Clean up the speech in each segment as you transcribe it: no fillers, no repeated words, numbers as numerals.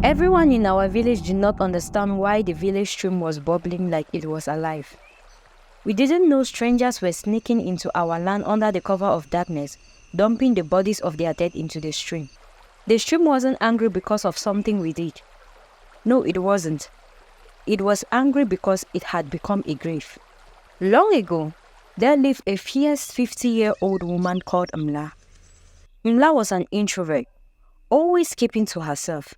Everyone in our village did not understand why the village stream was bubbling like it was alive. We didn't know strangers were sneaking into our land under the cover of darkness, dumping the bodies of their dead into the stream. The stream wasn't angry because of something we did. No, it wasn't. It was angry because it had become a grave. Long ago, there lived a fierce 50-year-old woman called Emla. Emla was an introvert, always keeping to herself.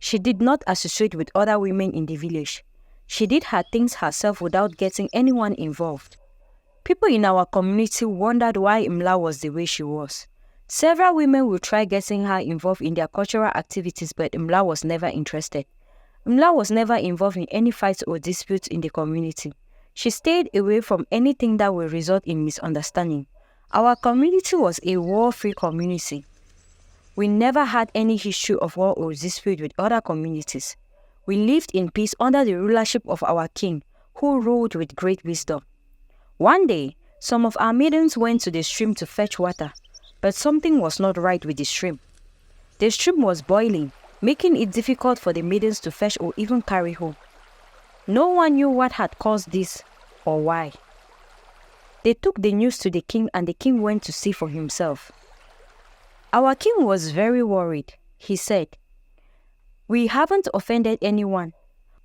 She did not associate with other women in the village. She did her things herself without getting anyone involved. People in our community wondered why Emla was the way she was. Several women would try getting her involved in their cultural activities, but Emla was never interested. Emla was never involved in any fights or disputes in the community. She stayed away from anything that would result in misunderstanding. Our community was a war-free community. We never had any history of war or dispute with other communities. We lived in peace under the rulership of our king, who ruled with great wisdom. One day, some of our maidens went to the stream to fetch water, but something was not right with the stream. The stream was boiling, making it difficult for the maidens to fetch or even carry home. No one knew what had caused this or why. They took the news to the king, and the king went to see for himself. Our king was very worried. He said, "We haven't offended anyone.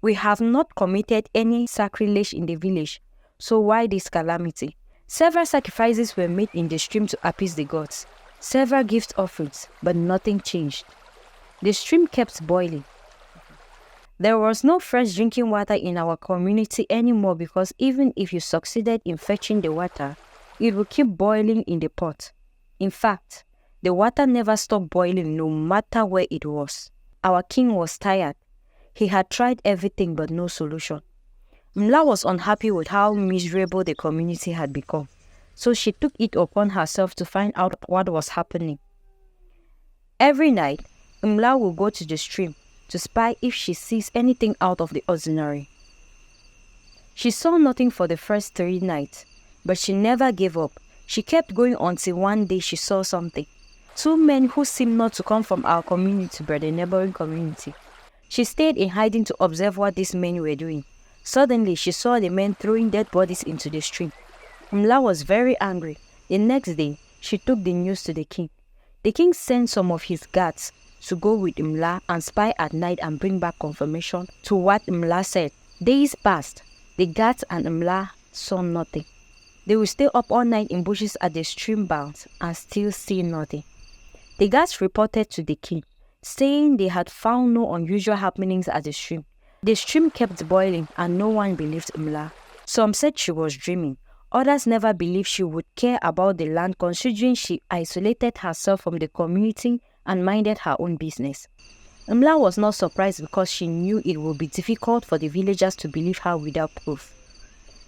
We have not committed any sacrilege in the village. So why this calamity?" Several sacrifices were made in the stream to appease the gods. Several gift offerings, but nothing changed. The stream kept boiling. There was no fresh drinking water in our community anymore because even if you succeeded in fetching the water, it would keep boiling in the pot. In fact, the water never stopped boiling no matter where it was. Our king was tired. He had tried everything but no solution. Emla was unhappy with how miserable the community had become, so she took it upon herself to find out what was happening. Every night, Emla will go to the stream to spy if she sees anything out of the ordinary. She saw nothing for the first 3 nights, but she never gave up. She kept going until one day she saw something. 2 men who seemed not to come from our community but the neighboring community. She stayed in hiding to observe what these men were doing. Suddenly, she saw the men throwing dead bodies into the stream. Emla was very angry. The next day, she took the news to the king. The king sent some of his guards to go with Emla and spy at night and bring back confirmation to what Emla said. Days passed. The guards and Emla saw nothing. They would stay up all night in bushes at the stream banks and still see nothing. The guards reported to the king, saying they had found no unusual happenings at the stream. The stream kept boiling and no one believed Emla. Some said she was dreaming. Others never believed she would care about the land considering she isolated herself from the community and minded her own business. Emla was not surprised because she knew it would be difficult for the villagers to believe her without proof.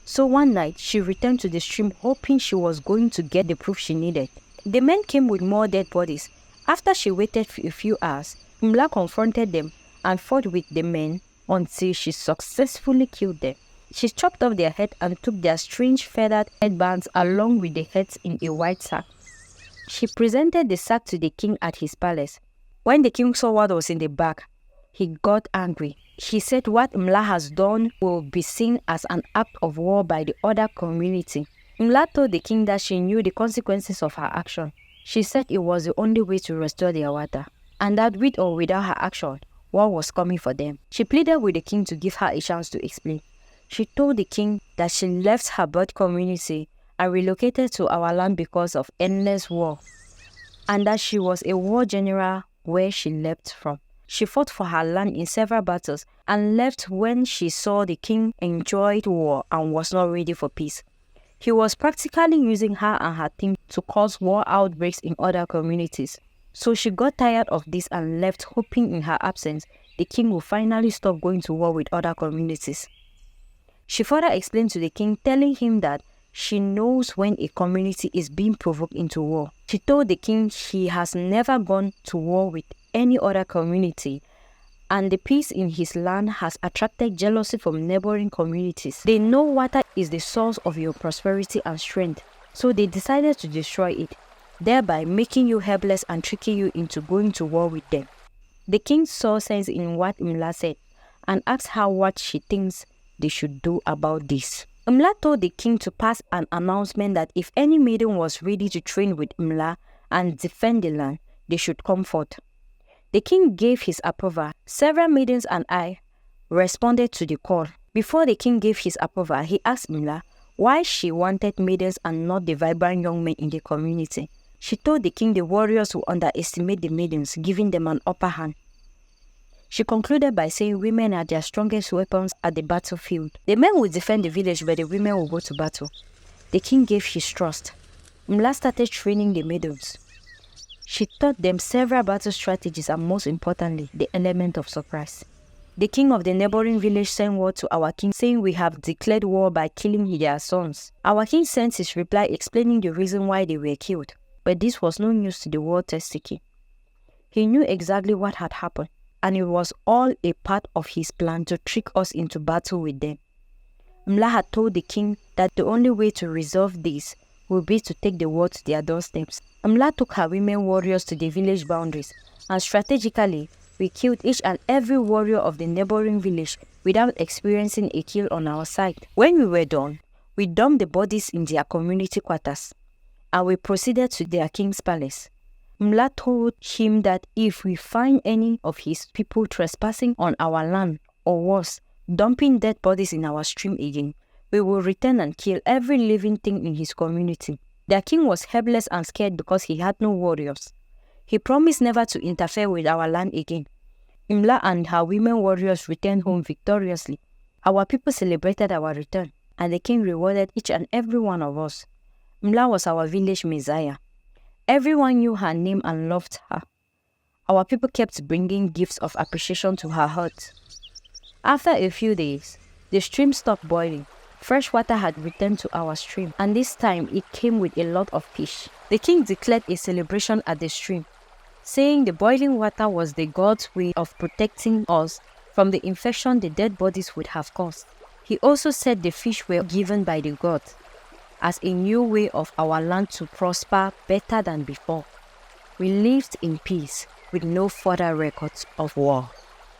So one night, she returned to the stream hoping she was going to get the proof she needed. The men came with more dead bodies. After she waited for a few hours, Emla confronted them and fought with the men until she successfully killed them. She chopped off their head and took their strange feathered headbands along with the heads in a white sack. She presented the sack to the king at his palace. When the king saw what was in the bag, he got angry. He said what Emla has done will be seen as an act of war by the other community. Emla told the king that she knew the consequences of her action. She said it was the only way to restore their water, and that with or without her action, war was coming for them. She pleaded with the king to give her a chance to explain. She told the king that she left her birth community and relocated to our land because of endless war, and that she was a war general where she left from. She fought for her land in several battles and left when she saw the king enjoyed war and was not ready for peace. He was practically using her and her team to cause war outbreaks in other communities. So she got tired of this and left, hoping in her absence, the king will finally stop going to war with other communities. She further explained to the king, telling him that she knows when a community is being provoked into war. She told the king she has never gone to war with any other community, and the peace in his land has attracted jealousy from neighboring communities. They know water is the source of your prosperity and strength, so they decided to destroy it, thereby making you helpless and tricking you into going to war with them. The king saw sense in what Emla said and asked her what she thinks they should do about this. Emla told the king to pass an announcement that if any maiden was ready to train with Emla and defend the land, they should come forth. The king gave his approval. Several maidens and I responded to the call. Before the king gave his approval, he asked Emla why she wanted maidens and not the vibrant young men in the community. She told the king the warriors would underestimate the maidens, giving them an upper hand. She concluded by saying women are their strongest weapons at the battlefield. The men would defend the village, but the women would go to battle. The king gave his trust. Emla started training the maidens. She taught them several battle strategies and, most importantly, the element of surprise. The king of the neighboring village sent word to our king saying we have declared war by killing their sons. Our king sent his reply explaining the reason why they were killed, but this was no news to the war-thirsty king. He knew exactly what had happened, and it was all a part of his plan to trick us into battle with them. Emla had told the king that the only way to resolve this would be to take the war to their doorsteps. Emla took her women warriors to the village boundaries, and strategically, we killed each and every warrior of the neighboring village without experiencing a kill on our side. When we were done, we dumped the bodies in their community quarters, and we proceeded to their king's palace. Emla told him that if we find any of his people trespassing on our land, or worse, dumping dead bodies in our stream again, we will return and kill every living thing in his community. Their king was helpless and scared because he had no warriors. He promised never to interfere with our land again. Emla and her women warriors returned home victoriously. Our people celebrated our return, and the king rewarded each and every one of us. Emla was our village messiah. Everyone knew her name and loved her. Our people kept bringing gifts of appreciation to her hut. After a few days, the stream stopped boiling. Fresh water had returned to our stream, and this time it came with a lot of fish. The king declared a celebration at the stream, saying the boiling water was the god's way of protecting us from the infection the dead bodies would have caused. He also said the fish were given by the god as a new way of our land to prosper better than before. We lived in peace with no further records of war.